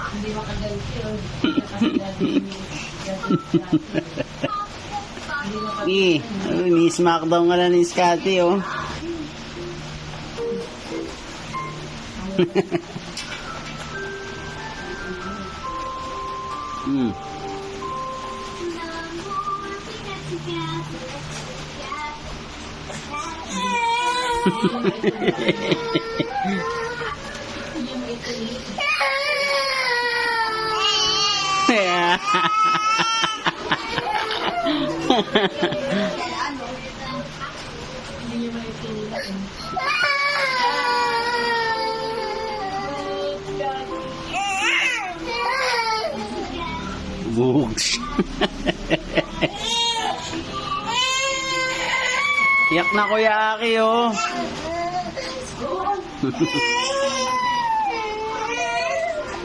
Hindi makagalit yun. Ni-smackdown nga na ni Scotty, oh. Bugs. Yak na Kuya Aki, oh.